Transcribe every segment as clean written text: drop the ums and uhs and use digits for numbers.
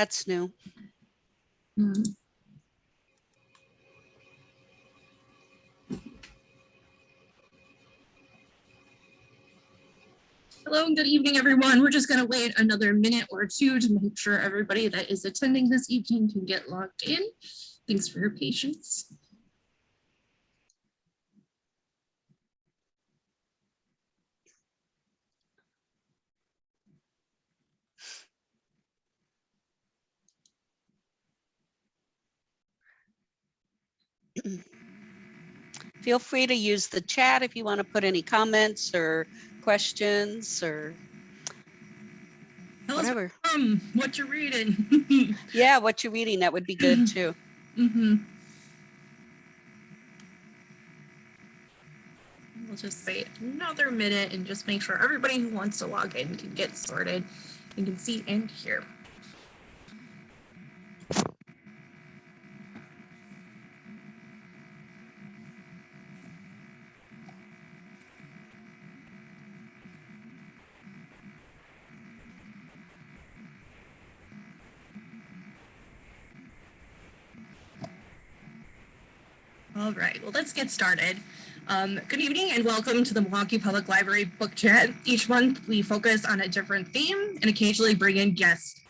That's new. Hello and good evening, everyone. We're just going to wait another minute or two to make sure everybody that is attending this evening can get logged in. Thanks for your patience. Feel free to use the chat if you want to put any comments or questions or whatever. What you're reading. Yeah, what you're reading, that would be good too. We'll just wait another minute and just make sure everybody who wants to log in can get started and can see and hear. All right, well, let's get started. Good evening and welcome to the Milwaukee Public Library Book Chat. Each month we focus on a different theme and occasionally bring in guests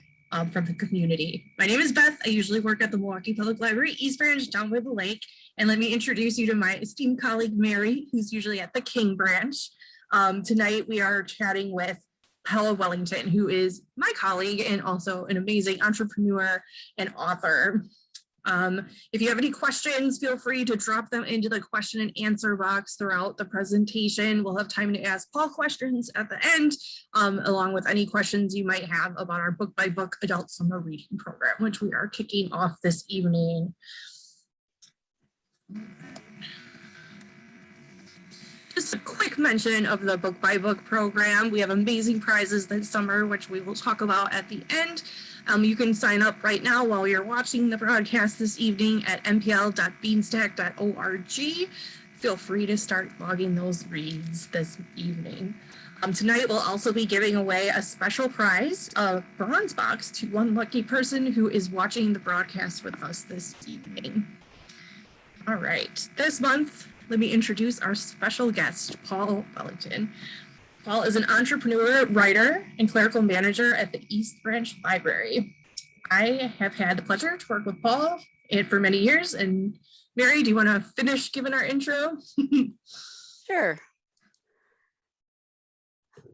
from the community. My name is Beth. I usually work at the Milwaukee Public Library East Branch down by the lake. And let me introduce you to my esteemed colleague, Mary, who's usually at the King Branch. Tonight we are chatting with Paul Wellington, who is my colleague and also an amazing entrepreneur and author. If you have any questions, feel free to drop them into the question and answer box throughout the presentation. We'll have time to ask Paul questions at the end, along with any questions you might have about our book by book adult summer reading program, which we are kicking off this evening. Just a quick mention of the book by book program. We have amazing prizes this summer, which we will talk about at the end. You can sign up right now while you're watching the broadcast this evening at mpl.beanstack.org. Feel free to start logging those reads this evening. Tonight we'll also be giving away a special prize, a bronze box, to one lucky person who is watching the broadcast with us this evening. All right, this month, let me introduce our special guest, Paul Wellington. Paul is an entrepreneur, writer, and clerical manager at the East Branch Library. I have had the pleasure to work with Paul for many years. And Mary, do you want to finish giving our intro? Sure.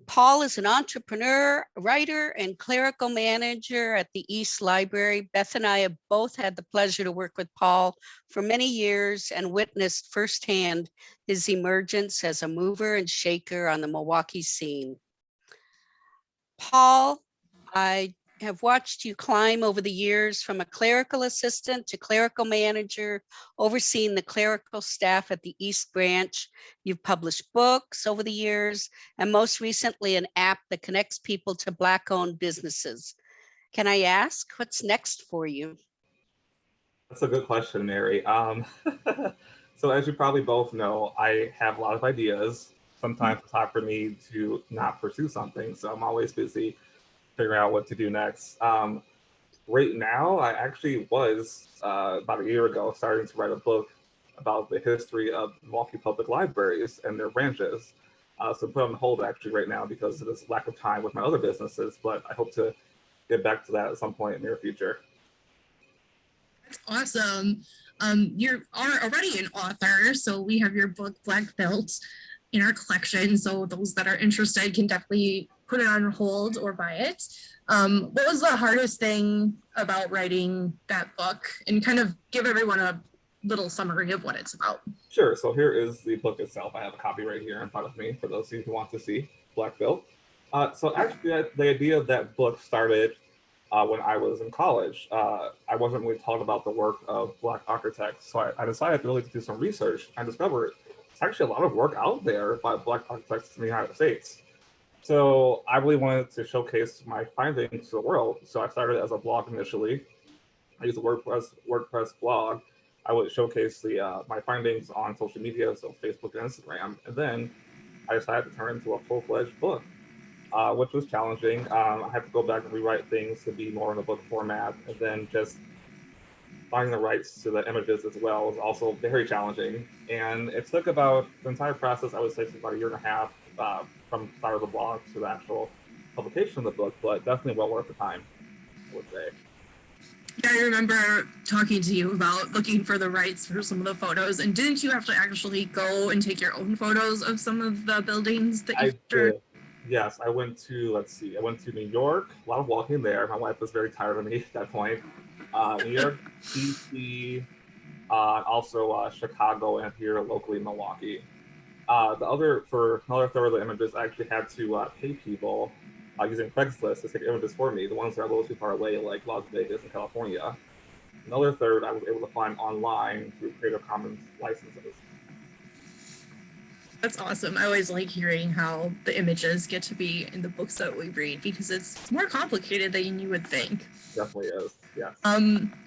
Paul is an entrepreneur, writer, and clerical manager at the East Library. Beth and I have both had the pleasure to work with Paul for many years and witnessed firsthand his emergence as a mover and shaker on the Milwaukee scene. Paul, I have watched you climb over the years from a clerical assistant to clerical manager, overseeing the clerical staff at the East Branch. You've published books over the years, and most recently an app that connects people to Black-owned businesses. Can I ask, what's next for you? That's a good question, Mary. So as you probably both know, I have a lot of ideas. Sometimes it's hard for me to not pursue something, so I'm always busy figuring out what to do next. Right now, I actually was, about a year ago, starting to write a book about the history of Milwaukee Public Libraries and their branches. So put on hold actually right now because of this lack of time with my other businesses, but I hope to get back to that at some point in the near future. That's awesome. You're already an author, so we have your book, Black Belt, in our collection. So those that are interested can definitely put it on hold or buy it. What was the hardest thing about writing that book, and kind of give everyone a little summary of what it's about? Sure. So here is the book itself. I have a copy right here in front of me for those of you who want to see Black Belt. So actually, the idea of that book started when I was in college. I wasn't really taught about the work of Black architects, so I decided to really do some research and discovered it's actually a lot of work out there by Black architects in the United States. So I really wanted to showcase my findings to the world. So I started as a blog initially. I used a WordPress blog. I would showcase my findings on social media, so Facebook and Instagram. And then I decided to turn into a full-fledged book. which was challenging. I had to go back and rewrite things to be more in the book format, and then just finding the rights to the images as well was also very challenging. And it took about the entire process, I would say, about a year and a half from start of the blog to the actual publication of the book, but definitely well worth the time, I would say. Yeah, I remember talking to you about looking for the rights for some of the photos, and didn't you have to actually go and take your own photos of some of the buildings that you did. Yes, I went to, I went to New York, a lot of walking there. My wife was very tired of me at that point. New York, DC, also Chicago, and here locally Milwaukee. For another third of the images, I actually had to pay people using Craigslist to take images for me, the ones that are a little too far away, like Las Vegas and California. Another third I was able to find online through Creative Commons licenses. That's awesome. I always like hearing how the images get to be in the books that we read, because it's more complicated than you would think. Definitely is, yeah.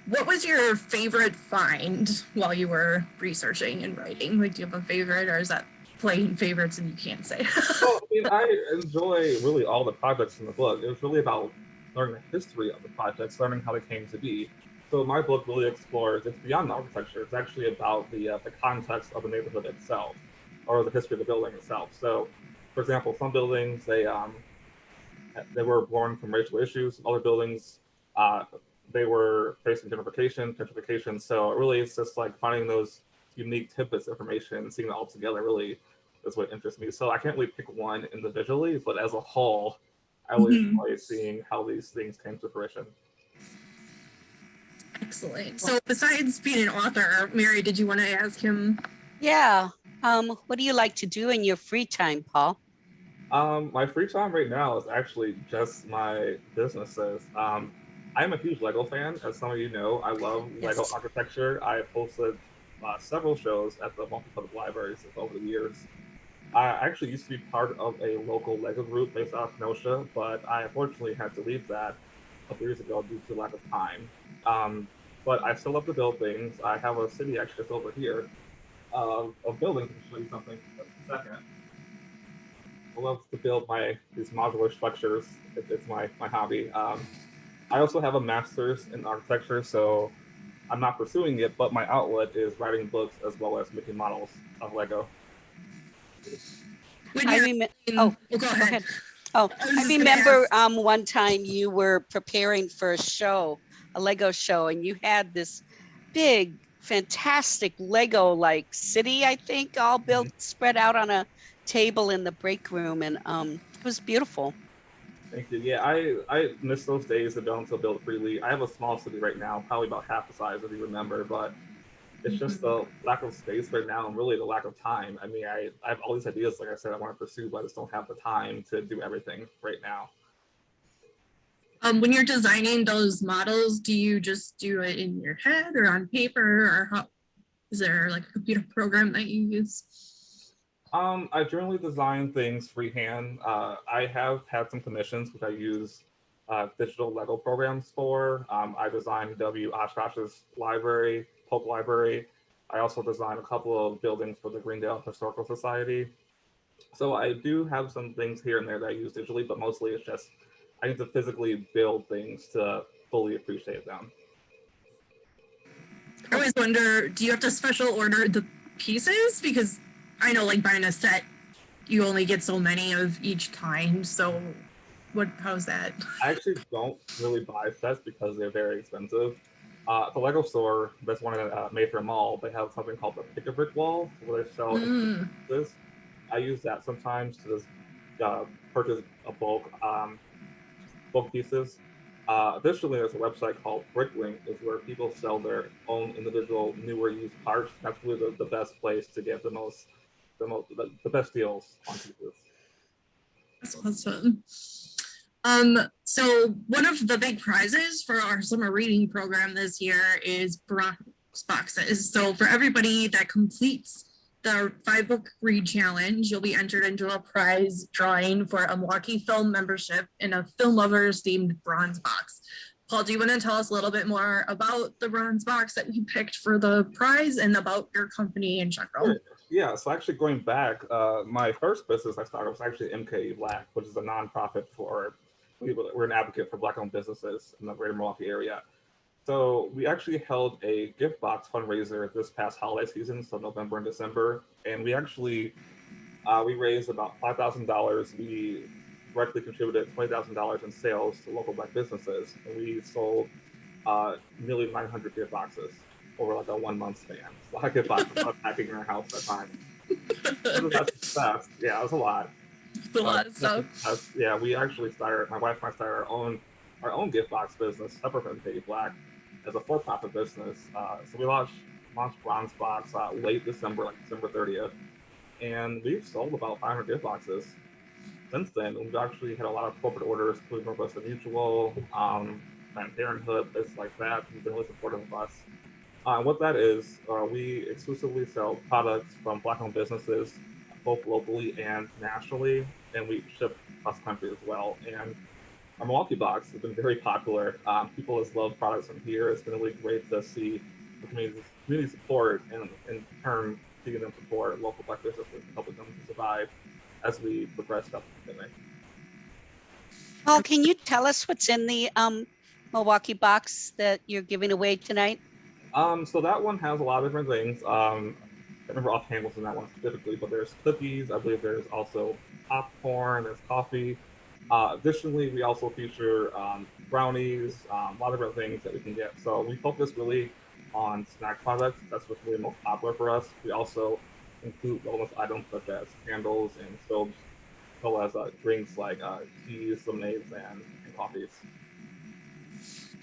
What was your favorite find while you were researching and writing? Like, do you have a favorite, or is that playing favorites and you can't say? Well, I mean, I enjoy really all the projects in the book. It was really about learning the history of the projects, learning how they came to be. So my book really explores, it's beyond the architecture, it's actually about the context of the neighborhood itself, or the history of the building itself. So, for example, some buildings, they were born from racial issues. Other buildings, they were facing gentrification. So really, it's just like finding those unique tidbits of information and seeing it all together really is what interests me. So I can't really pick one individually, but as a whole, I always enjoy seeing how these things came to fruition. Excellent. So besides being an author, Mary, did you want to ask him? Yeah. What do you like to do in your free time, Paul? My free time right now is actually just my businesses. I'm a huge Lego fan, as some of you know. I love Lego architecture. I have hosted several shows at the Milwaukee Public Library over the years. I actually used to be part of a local Lego group based out of Kenosha, but I unfortunately had to leave that a couple years ago due to lack of time. But I still love to build things. I have a city actually just over here of buildings. I can show you something in a second. I love to build these modular structures. It's my hobby. I also have a master's in architecture, so I'm not pursuing it, but my outlet is writing books as well as making models of Lego. Go ahead. I remember one time you were preparing for a Lego show, and you had this big, fantastic Lego-like city, I think, all built, spread out on a table in the break room, and it was beautiful. Thank you. Yeah, I miss those days of being able to build freely. I have a small city right now, probably about half the size, if you remember, but it's just the lack of space right now and really the lack of time. I mean, I have all these ideas, like I said, I want to pursue, but I just don't have the time to do everything right now. When you're designing those models, do you just do it in your head or on paper, or how, is there like a computer program that you use? I generally design things freehand. I have had some commissions which I use digital Lego programs for. I designed W. Oshkosh's library, Polk Library. I also designed a couple of buildings for the Greendale Historical Society. So I do have some things here and there that I use digitally, but mostly it's just I need to physically build things to fully appreciate them. I always wonder, do you have to special order the pieces? Because I know, like, buying a set, you only get so many of each kind. So how's that? I actually don't really buy sets because they're very expensive. The Lego store, that's one at Mayfair Mall, they have something called the Pick-a-Brick wall where they sell pieces. I use that sometimes to just purchase a bulk pieces. Additionally, there's a website called Bricklink, is where people sell their own individual newer used parts. That's really the best place to get the best deals on pieces. That's awesome. So one of the big prizes for our summer reading program this year is bronze boxes. So for everybody that completes the 5-book read challenge, you'll be entered into a prize drawing for a Milwaukee Film membership in a Film Lovers themed bronze box. Paul, do you want to tell us a little bit more about the bronze box that we picked for the prize and about your company in general? Yeah, so actually going back, my first business I started was actually MKE Black, which is a nonprofit for, we're an advocate for Black-owned businesses in the greater Milwaukee area. So we actually held a gift box fundraiser this past holiday season, so November and December, and we actually we raised about $5,000. We directly contributed $20,000 in sales to local Black businesses, and we sold nearly 900 gift boxes over like a 1 month span. So I gift boxes I was packing in our house at that time. That's success. Yeah, it was a lot. It's a lot of stuff. Yeah, we actually started. My wife and I started our own gift box business, separate from Katie Black, as a for-profit business. So we launched Bronze Box late December, like December 30th, and we've sold about 500 gift boxes since then. We've actually had a lot of corporate orders, including Northwestern Mutual, Planned Parenthood, places like that. Who've been really supportive of us. What that is, we exclusively sell products from Black-owned businesses, both locally and nationally, and we ship across the country as well. And our Milwaukee box has been very popular. People just love products from here. It's been really great to see the community support, and in turn, seeing them support local Black businesses and helping them to survive as we progress up the pandemic. Paul, can you tell us what's in the Milwaukee box that you're giving away tonight? So that one has a lot of different things. I remember offhand what's in that one specifically, but there's cookies. I believe there's also popcorn. There's coffee. Additionally, we also feature brownies, a lot of different things that we can get. So we focus really on snack products. That's what's really most popular for us. We also include wellness items such as candles and soaps, as well as drinks like teas, lemonades, and coffees.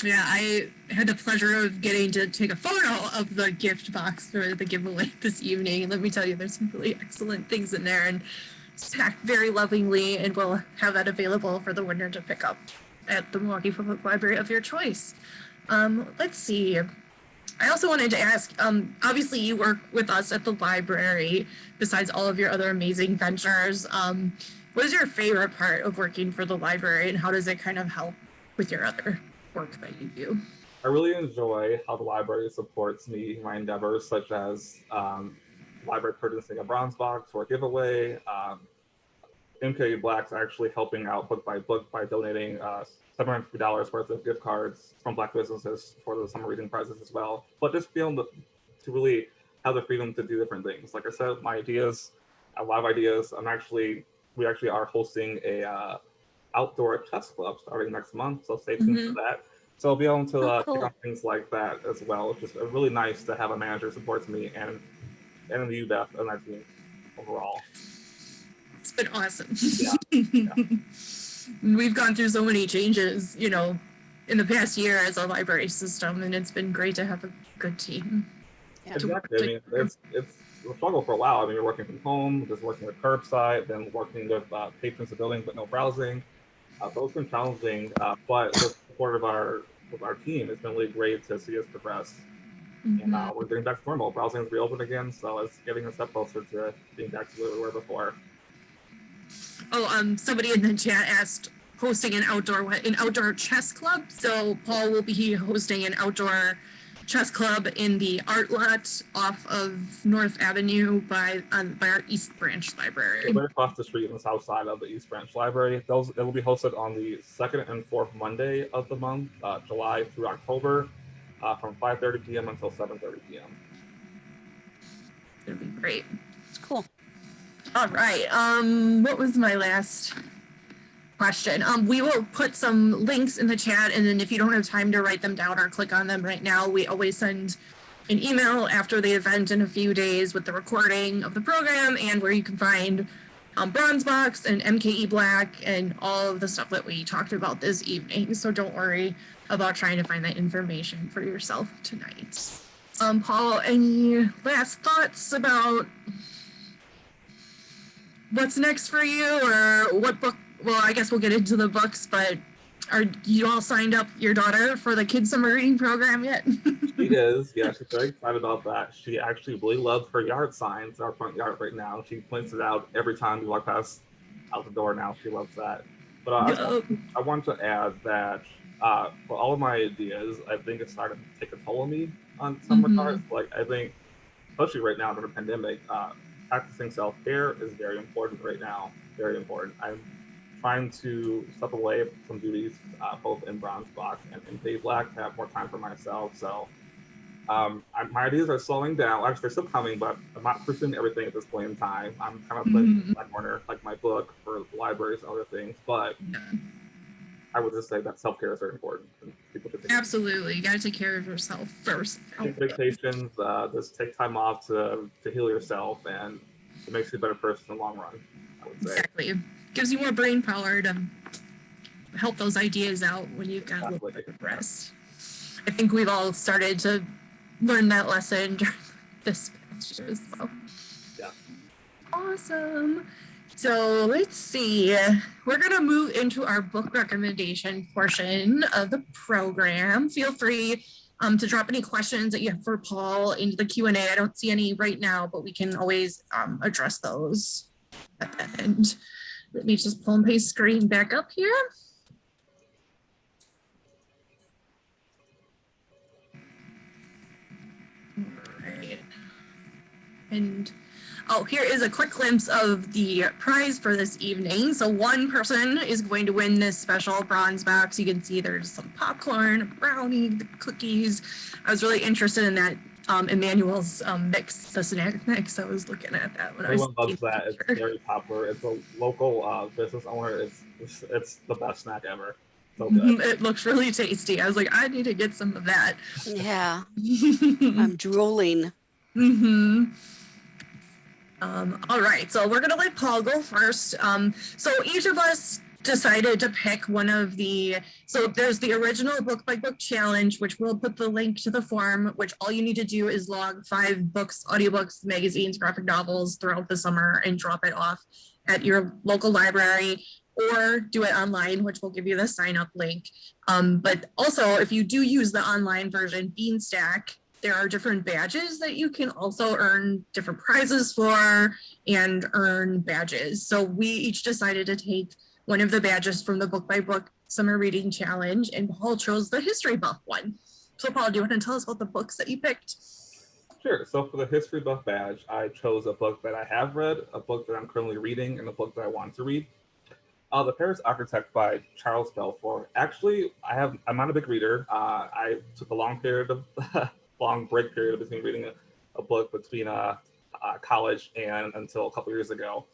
Yeah, I had the pleasure of getting to take a photo of the gift box for the giveaway this evening. And let me tell you, there's some really excellent things in there, and it's packed very lovingly, and we'll have that available for the winner to pick up at the Milwaukee Public Library of your choice. Let's see. I also wanted to ask, obviously you work with us at the library, besides all of your other amazing ventures. What is your favorite part of working for the library, and how does it kind of help with your other work that you do? I really enjoy how the library supports me in my endeavors, such as library purchasing a bronze box for a giveaway. MKE Black's actually helping out book by donating $750 worth of gift cards from Black businesses for the summer reading prizes as well. But just being able to really have the freedom to do different things. Like I said, my ideas, a lot of ideas. We actually are hosting a outdoor chess club starting next month, so stay tuned for that. So I'll be able to cool. pick up things like that as well. It's just really nice to have a manager who supports me and the UDEF and that team overall. It's been awesome. Yeah. We've gone through so many changes, you know, in the past year as a library system, and it's been great to have a good team. Yeah. Exactly. I mean, it's a struggle for a while. I mean, you're working from home, just working with curbside, then working with patrons of the building, but no browsing. So it's been challenging, but with the support of our team, it's been really great to see us progress. And we're getting back to normal. Browsing is reopened again, so it's getting a step closer to being back to where we were before. Oh, somebody in the chat asked hosting an outdoor chess club. So Paul will be hosting an outdoor chess club in the art lot off of North Avenue by our East Branch Library. So right across the street on the south side of the East Branch Library. It will be hosted on the 2nd and 4th Monday of the month, July through October, from 5:30 p.m. until 7:30 p.m. It'll be great. It's cool. All right. What was my last question? We will put some links in the chat, and then if you don't have time to write them down or click on them right now, we always send an email after the event in a few days with the recording of the program and where you can find Bronze Box and MKE Black and all of the stuff that we talked about this evening. So don't worry about trying to find that information for yourself tonight. Paul, any last thoughts about what's next for you, or what book? Well, I guess we'll get into the books, but are you all signed up your daughter for the kids summer reading program yet? She is. Yeah, she's very excited about that. She actually really loves her yard signs, our front yard right now. She points it out every time we walk past out the door now. She loves that. But I want to add that for all of my ideas, I think it's starting to take a toll on me on some regards. Like, I think, especially right now during the pandemic, practicing self-care is very important right now. Very important. I'm trying to step away from duties, both in bronze block and in pay black, to have more time for myself. So my ideas are slowing down. Actually, they're still coming, but I'm not pursuing everything at this point in time. I'm kind of putting in that corner, like my book for libraries and other things. But I would just say that self-care is very important. And people should Absolutely. You got to take care of yourself first. take vacations, just take time off to heal yourself, and it makes you a better person in the long run, I would say. Exactly. Gives you more brain power to help those ideas out when you've got a little bit of rest. I think we've all started to learn that lesson during this past year as well. Yeah. Awesome. So let's see. We're going to move into our book recommendation portion of the program. Feel free to drop any questions that you have for Paul into the Q&A. I don't see any right now, but we can always address those at the end. Let me just pull my screen back up here. All right. And oh, here is a quick glimpse of the prize for this evening. So one person is going to win this special bronze box. You can see there's some popcorn, a brownie, the cookies. I was really interested in that Emmanuel's mix, the snack mix. I was looking at that when Everyone I was loves that. It's very popular. It's a local business owner. It's the best snack ever. So good. It looks really tasty. I was like, I need to get some of that. Yeah, I'm drooling. All right, so we're gonna let Paul go first. So each of us decided to pick one of the, so there's the original book by book challenge, which we'll put the link to the form, which all you need to do is log 5 books, audiobooks, magazines, graphic novels throughout the summer and drop it off at your local library, or do it online, which will give you the sign up link. But also, if you do use the online version, Beanstack, there are different badges that you can also earn different prizes for and earn badges. So we each decided to take one of the badges from the book by book summer reading challenge, and Paul chose the history buff one. So Paul, do you want to tell us about the books that you picked? Sure. So for the history buff badge, I chose a book that I have read, a book that I'm currently reading, and a book that I want to read. The Paris Architect by Charles Belfort. Actually, I'm not a big reader. I took a long break period between reading a book between college and until a couple years ago.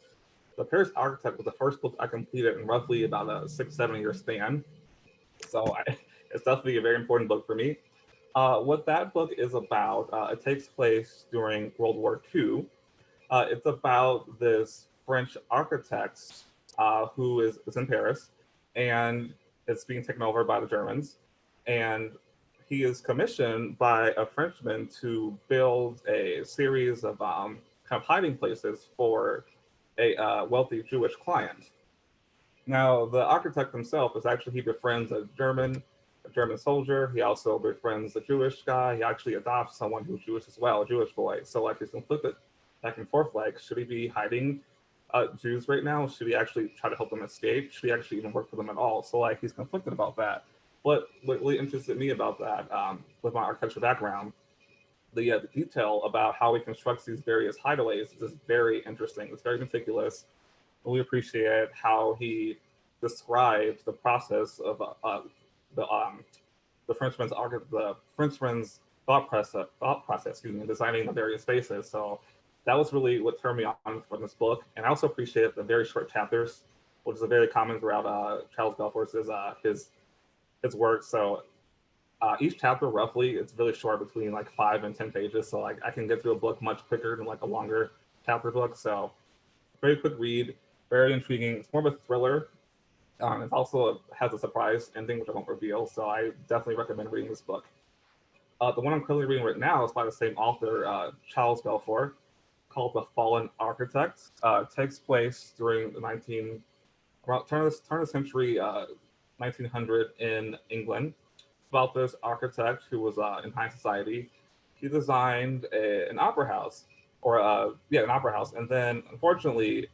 The Paris Architect was the first book I completed in roughly about a 6-7 year span. So it's definitely a very important book for me. What that book is about, it takes place during World War II. It's about this French architect who is in Paris, and it's being taken over by the Germans. And he is commissioned by a Frenchman to build a series of kind of hiding places for a wealthy Jewish client. Now, the architect himself is actually, he befriends a German soldier. He also befriends a Jewish guy. He actually adopts someone who's Jewish as well, a Jewish boy. So like he's conflicted back and forth, like, should he be hiding Jews right now? Should he actually try to help them escape? Should he actually even work for them at all? So like he's conflicted about that. What really interested me about that, with my architecture background, the detail about how he constructs these various hideaways is just very interesting. It's very meticulous. And we appreciate how he describes the process of the Frenchman's thought process, in designing the various spaces. So that was really what turned me on from this book. And I also appreciate the very short chapters, which is a very common throughout Charles Belfort's his work. So each chapter roughly, it's really short, between like 5 and 10 pages. So like I can get through a book much quicker than like a longer chapter book. So very quick read, very intriguing. It's more of a thriller. It also has a surprise ending, which I won't reveal. So I definitely recommend reading this book. The one I'm currently reading right now is by the same author, Charles Belfort, called The Fallen Architect. It takes place during the turn of the century, 1900 in England. It's about this architect who was in high society. He designed an opera house, an opera house, and then unfortunately,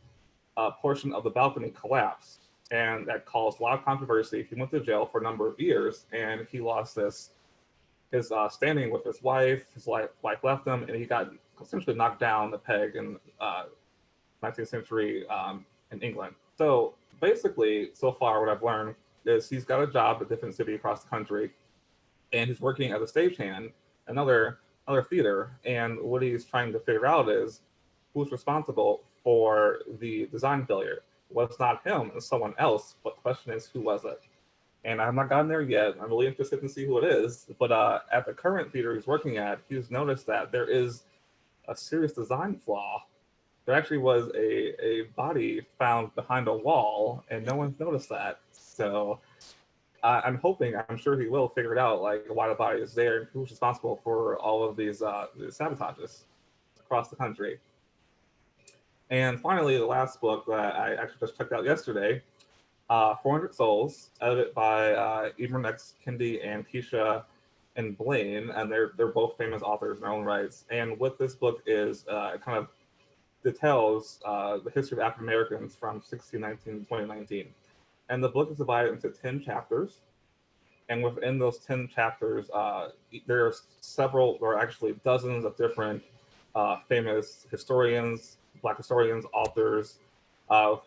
a portion of the balcony collapsed, and that caused a lot of controversy. He went to jail for a number of years, and he lost his standing with his wife. His wife left him, and he got essentially knocked down the peg in 19th century in England. So basically, so far, what I've learned is he's got a job at a different city across the country, and he's working as a stagehand, another theater. And what he's trying to figure out is who's responsible for the design failure. Well, it's not him, it's someone else. But the question is, who was it? And I've not gotten there yet. I'm really interested to see who it is. But at the current theater he's working at, he's noticed that there is a serious design flaw. There actually was a body found behind a wall, and no one's noticed that. So I'm sure he will figure it out, like why the body is there and who's responsible for all of these sabotages across the country. And finally, the last book that I actually just checked out yesterday, 400 Souls, edited by Ibram X. Kendi and Keisha and Blaine, and they're both famous authors in their own rights. And what this book is, it kind of details the history of African Americans from 1619 to 2019. And the book is divided into 10 chapters. And within those 10 chapters, there are actually dozens of different famous historians, Black historians, authors,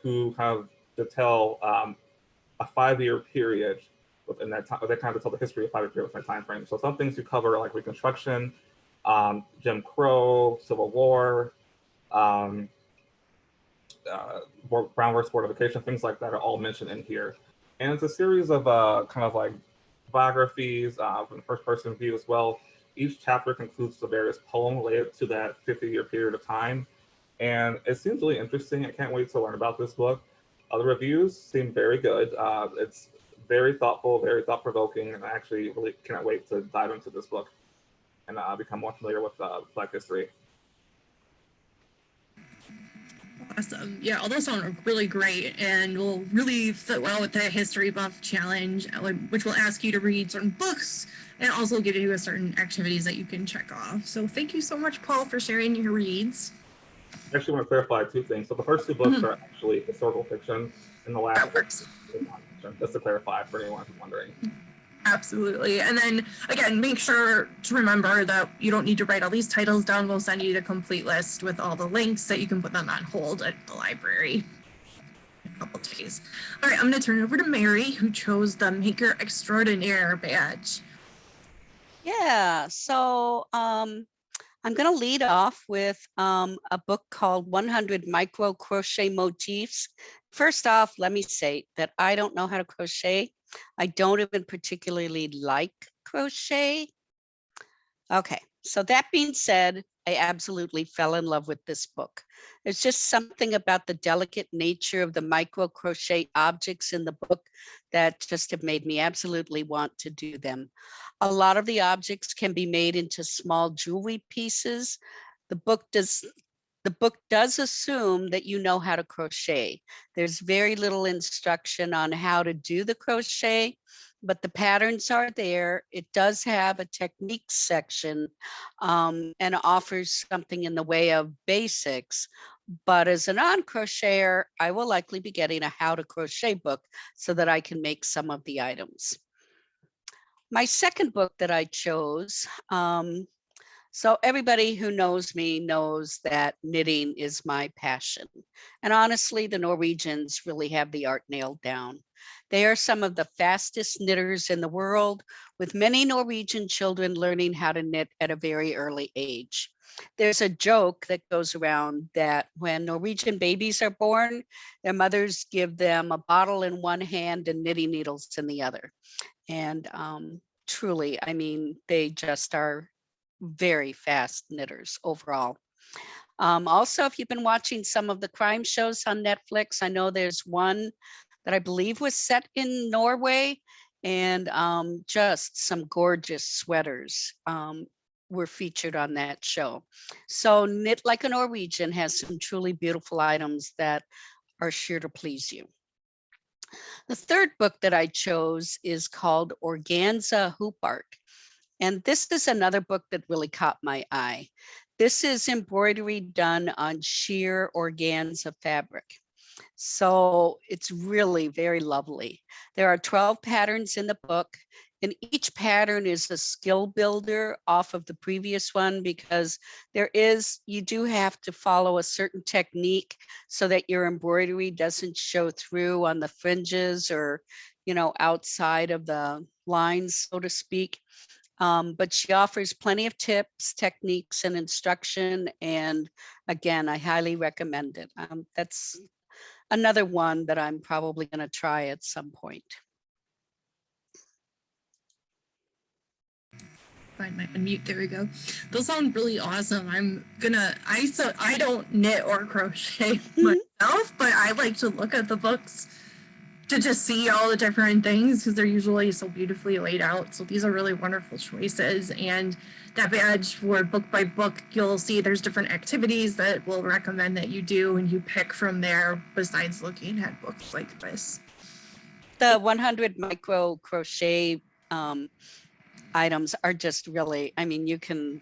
who kind of detail a 5-year period within that time. They kind of tell the history of 5-year period within that time frame. So some things you cover like Reconstruction, Jim Crow, Civil War, Brown versus Board of Education, things like that are all mentioned in here. And it's a series of kind of like biographies from the first person view as well. Each chapter concludes with a various poem related to that 50-year period of time. And it seems really interesting. I can't wait to learn about this book. The reviews seem very good. It's very thoughtful, very thought-provoking, and I actually really cannot wait to dive into this book and become more familiar with Black history. Awesome. Yeah, all those sound really great and will really fit well with the History Buff Challenge, which will ask you to read certain books and also give you certain activities that you can check off. So thank you so much, Paul, for sharing your reads. I actually want to clarify 2 things. So the first 2 books are actually historical fiction, and the last that works. is nonfiction, just to clarify for anyone who's wondering. Absolutely. And then again, make sure to remember that you don't need to write all these titles down. We'll send you the complete list with all the links that you can put them on hold at the library in a couple days. All right, I'm going to turn it over to Mary, who chose the Maker Extraordinaire badge. Yeah, so I'm going to lead off with a book called 100 Micro Crochet Motifs. First off, let me say that I don't know how to crochet. I don't even particularly like crochet. Okay, so that being said, I absolutely fell in love with this book. There's just something about the delicate nature of the micro crochet objects in the book that just have made me absolutely want to do them. A lot of the objects can be made into small jewelry pieces. The book does assume that you know how to crochet. There's very little instruction on how to do the crochet, but the patterns are there. It does have a techniques section and offers something in the way of basics. But as a non-crocheter, I will likely be getting a how to crochet book so that I can make some of the items. My second book that I chose, so everybody who knows me knows that knitting is my passion. And honestly, the Norwegians really have the art nailed down. They are some of the fastest knitters in the world, with many Norwegian children learning how to knit at a very early age. There's a joke that goes around that when Norwegian babies are born, their mothers give them a bottle in one hand and knitting needles in the other. And truly, I mean, they just are very fast knitters overall. Also, if you've been watching some of the crime shows on Netflix, I know there's one that I believe was set in Norway, and just some gorgeous sweaters were featured on that show. So Knit Like a Norwegian has some truly beautiful items that are sure to please you. The third book that I chose is called Organza Hoop Arc. And this is another book that really caught my eye. This is embroidery done on sheer organza fabric. So it's really very lovely. There are 12 patterns in the book, and each pattern is a skill builder off of the previous one, because you do have to follow a certain technique so that your embroidery doesn't show through on the fringes or, outside of the lines, so to speak. But she offers plenty of tips, techniques, and instruction. And again, I highly recommend it. That's another one that I'm probably going to try at some point. Find my unmute. There we go. Those sound really awesome. I don't knit or crochet myself, but I like to look at the books to just see all the different things because they're usually so beautifully laid out. So these are really wonderful choices. And that badge for book by book, you'll see there's different activities that we'll recommend that you do, and you pick from there besides looking at books like this. The 100 micro crochet items are just really, you can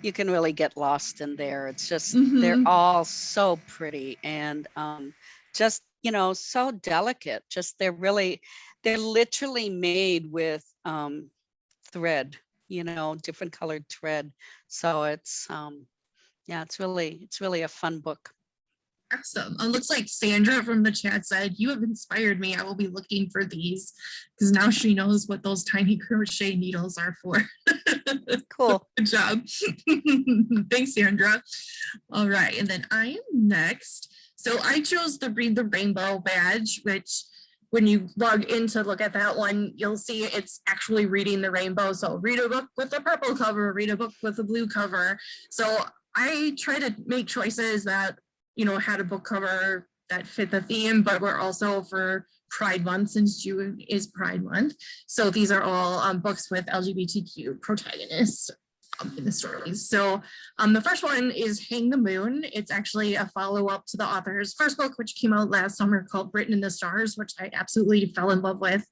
really get lost in there. It's just, they're all so pretty and just, so delicate. Just, they're literally made with thread, different colored thread. So it's, it's really a fun book. Awesome. It looks like Sandra from the chat said, "You have inspired me. I will be looking for these," because now she knows what those tiny crochet needles are for. Cool. Good job. Thanks, Sandra. All right. And then I am next. So I chose the Read the Rainbow badge, which when you log in to look at that one, you'll see it's actually reading the rainbow. So read a book with a purple cover, read a book with a blue cover. So I try to make choices that had a book cover that fit the theme, but we're also for Pride Month, since June is Pride Month. So these are all books with LGBTQ protagonists in the stories. So the first one is Hang the Moon. It's actually a follow-up to the author's first book, which came out last summer, called Written in the Stars, which I absolutely fell in love with.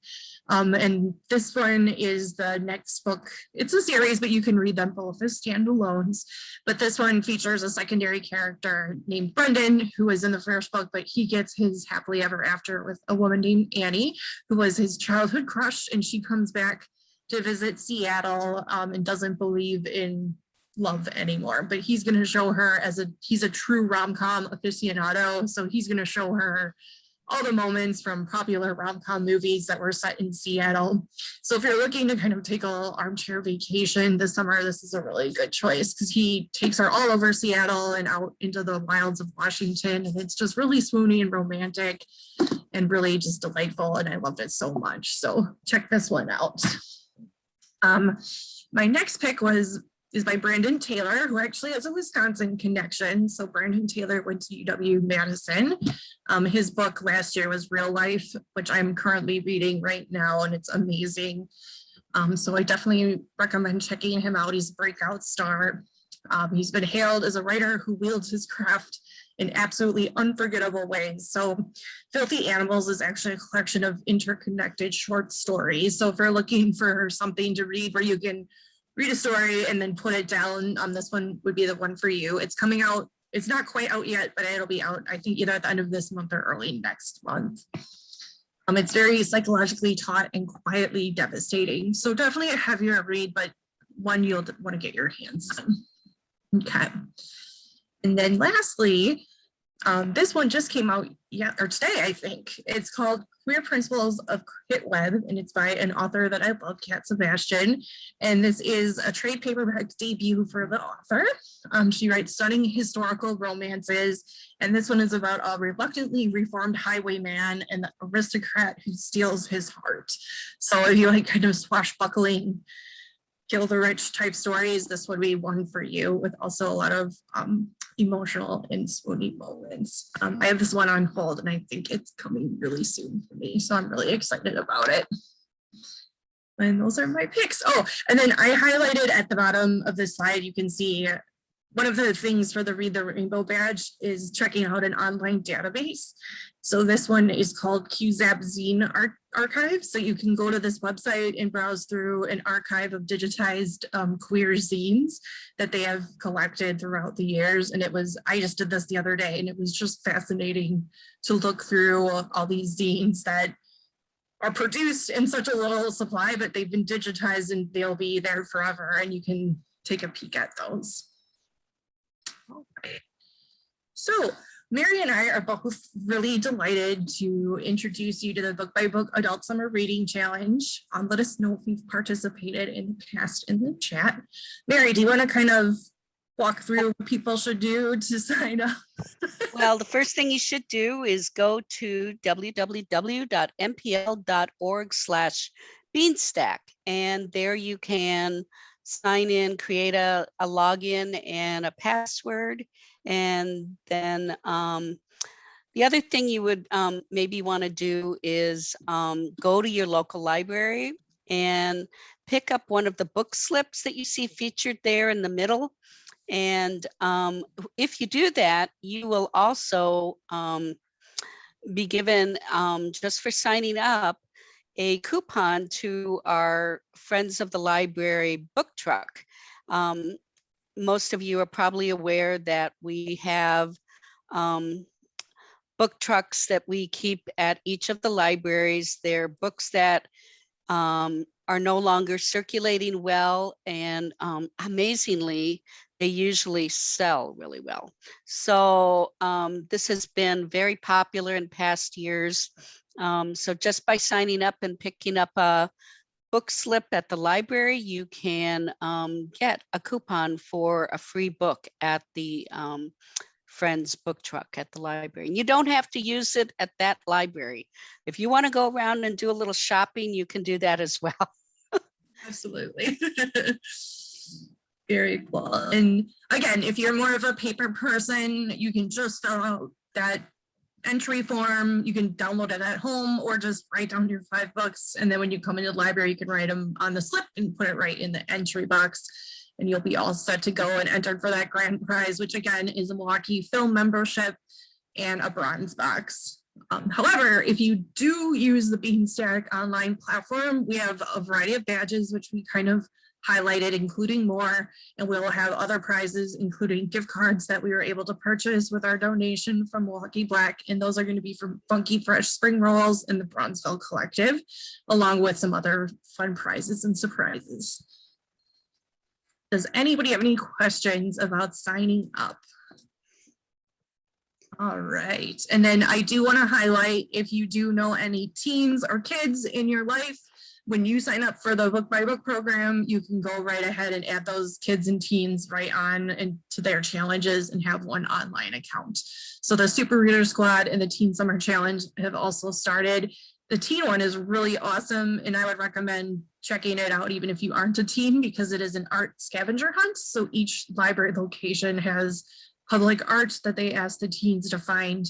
And this one is the next book. It's a series, but you can read them both as standalones. But this one features a secondary character named Brendan, who was in the first book, but he gets his happily ever after with a woman named Annie, who was his childhood crush, and she comes back to visit Seattle and doesn't believe in love anymore. But he's going to show her he's a true rom-com aficionado, so he's going to show her all the moments from popular rom-com movies that were set in Seattle. So if you're looking to kind of take a armchair vacation this summer, this is a really good choice, because he takes her all over Seattle and out into the wilds of Washington, and it's just really swoony and romantic and really just delightful, and I loved it so much. So check this one out. My next pick is by Brandon Taylor, who actually has a Wisconsin connection. So Brandon Taylor went to UW-Madison. His book last year was Real Life, which I'm currently reading right now, and it's amazing. So I definitely recommend checking him out. He's a breakout star. He's been hailed as a writer who wields his craft in absolutely unforgettable ways. So Filthy Animals is actually a collection of interconnected short stories. So if you're looking for something to read where you can read a story and then put it down, this one would be the one for you. It's coming out, it's not quite out yet, but it'll be out, I think, either at the end of this month or early next month. It's very psychologically taut and quietly devastating. So definitely a heavier read, but one you'll want to get your hands on. Okay. And then lastly, this one just came out today, I think. It's called Queer Principles of Kit Web, and it's by an author that I love, Kat Sebastian. And this is a trade paperback debut for the author. She writes stunning historical romances, and this one is about a reluctantly reformed highwayman and the aristocrat who steals his heart. So if you like kind of swashbuckling, kill the rich type stories, this would be one for you, with also a lot of emotional and swoony moments. I have this one on hold, and I think it's coming really soon for me, so I'm really excited about it. And those are my picks. Oh, and then I highlighted at the bottom of this slide, you can see one of the things for the Read the Rainbow badge is checking out an online database. So this one is called QZAP Zine Archive. So you can go to this website and browse through an archive of digitized queer zines that they have collected throughout the years. And I just did this the other day, and it was just fascinating to look through all these zines that are produced in such a little supply, but they've been digitized and they'll be there forever, and you can take a peek at those. All right. So Mary and I are both really delighted to introduce you to the Book by Book Adult Summer Reading Challenge. Let us know if you've participated in the past in the chat. Mary, do you want to kind of walk through what people should do to sign up? Well, the first thing you should do is go to www.mpl.org/beanstack, and there you can sign in, create a login and a password. And then the other thing you would maybe want to do is go to your local library and pick up one of the book slips that you see featured there in the middle. And if you do that, you will also be given, just for signing up, a coupon to our Friends of the Library book truck. Most of you are probably aware that we have book trucks that we keep at each of the libraries. They're books that are no longer circulating well, and amazingly, they usually sell really well. So this has been very popular in past years. So just by signing up and picking up a book slip at the library, you can get a coupon for a free book at the Friends book truck at the library. And you don't have to use it at that library. If you want to go around and do a little shopping, you can do that as well. Absolutely. Very cool. And again, if you're more of a paper person, you can just fill out that entry form. You can download it at home or just write down your 5 books. And then when you come into the library, you can write them on the slip and put it right in the entry box. And you'll be all set to go and enter for that grand prize, which again is a Milwaukee Film membership and a bronze box. However, if you do use the Beanstack online platform, we have a variety of badges, which we kind of highlighted, including more, and we'll have other prizes, including gift cards that we were able to purchase with our donation from Milwaukee Black, and those are going to be from Funky Fresh Spring Rolls and the Bronzeville Collective, along with some other fun prizes and surprises. Does anybody have any questions about signing up? All right, and then I do want to highlight, if you do know any teens or kids in your life, when you sign up for the Book by Book program, you can go right ahead and add those kids and teens right on into their challenges and have one online account. So the Super Reader Squad and the Teen Summer Challenge have also started. The teen one is really awesome, and I would recommend checking it out even if you aren't a teen, because it is an art scavenger hunt. So each library location has public art that they ask the teens to find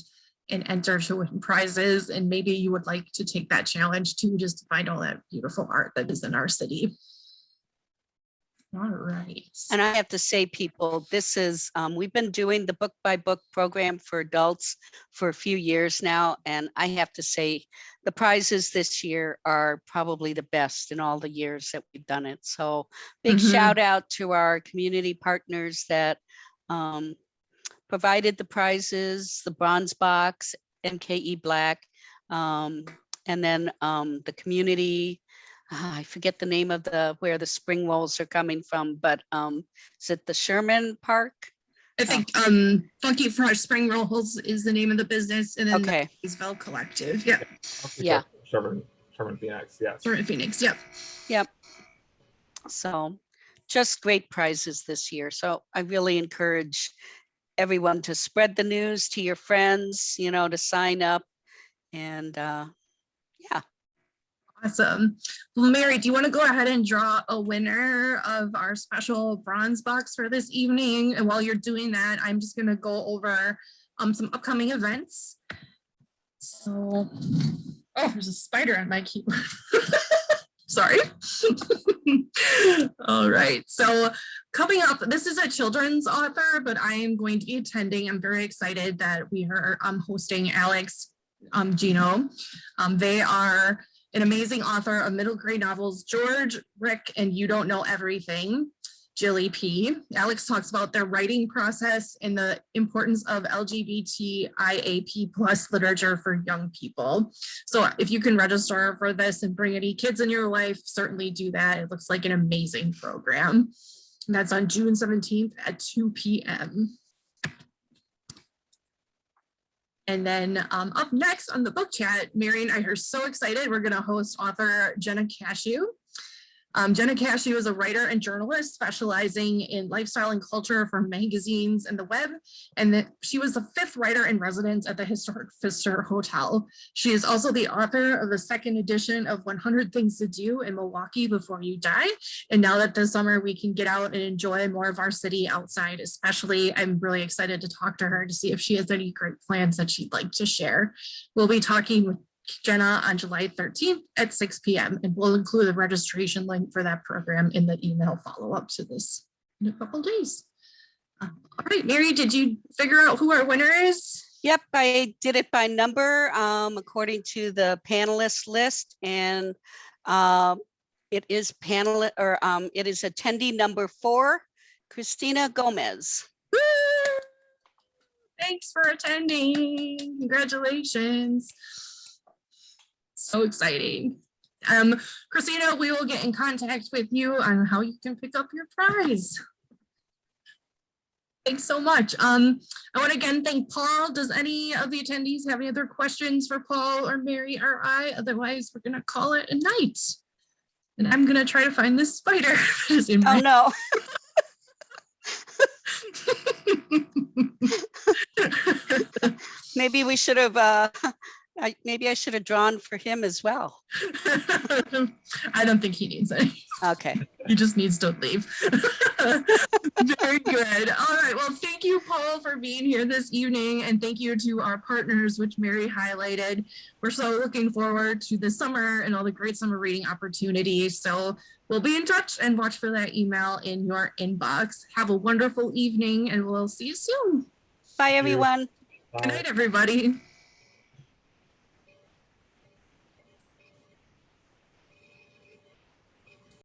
and enter to win prizes. And maybe you would like to take that challenge too, just to find all that beautiful art that is in our city. All right. And I have to say, people, this is, we've been doing the Book by Book program for adults for a few years now. And I have to say, the prizes this year are probably the best in all the years that we've done it. So big shout out to our community partners that provided the prizes, the bronze box, MKE Black, and then the community, I forget the name of where the spring rolls are coming from, but is it the Sherman Park? I think Funky Fresh Spring Rolls is the name of the business, and then Okay. the Bronzeville Collective. Yeah. Yeah. Sherman Phoenix. Yeah. Sherman Phoenix. Yep. Yep. So just great prizes this year. So I really encourage everyone to spread the news to your friends, you know, to sign up. And yeah. Awesome. Well, Mary, do you want to go ahead and draw a winner of our special bronze box for this evening? And while you're doing that, I'm just going to go over some upcoming events. So, oh, there's a spider on my keyboard. Sorry. All right. So Coming up, this is a children's author, but I am going to be attending. I'm very excited that we are hosting Alex Gino. They are an amazing author of middle grade novels, George, Rick, and You Don't Know Everything, Jilly P. Alex talks about their writing process and the importance of LGBTIAP+ literature for young people. So if you can register for this and bring any kids in your life, certainly do that. It looks like an amazing program. And that's on June 17th at 2 p.m. And then up next on the book chat, Mary and I are so excited. We're going to host author Jenna Cashew. Jenna Cashew is a writer and journalist specializing in lifestyle and culture for magazines and the web. And she was the 5th writer in residence at the historic Pfister Hotel. She is also the author of the 2nd edition of 100 Things to Do in Milwaukee Before You Die. And now that this summer we can get out and enjoy more of our city outside, especially, I'm really excited to talk to her to see if she has any great plans that she'd like to share. We'll be talking with Jenna on July 13th at 6 p.m. and we'll include the registration link for that program in the email follow-up to this in a couple days. All right, Mary, did you figure out who our winner is? Yep, I did it by number according to the panelist list, and it is it is attendee number 4, Christina Gomez. Woo! Thanks for attending. Congratulations. So exciting. Christina, we will get in contact with you on how you can pick up your prize. Thanks so much. I want to again thank Paul. Does any of the attendees have any other questions for Paul or Mary or I? Otherwise, we're going to call it a night. And I'm going to try to find this spider. Oh, no. Maybe we should have maybe I should have drawn for him as well. I don't think he needs any. Okay. He just needs to leave. Very good. All right. Well, thank you, Paul, for being here this evening. And thank you to our partners, which Mary highlighted. We're so looking forward to the summer and all the great summer reading opportunities. So we'll be in touch and watch for that email in your inbox. Have a wonderful evening and we'll see you soon. Bye, everyone. Bye. Good night, everybody.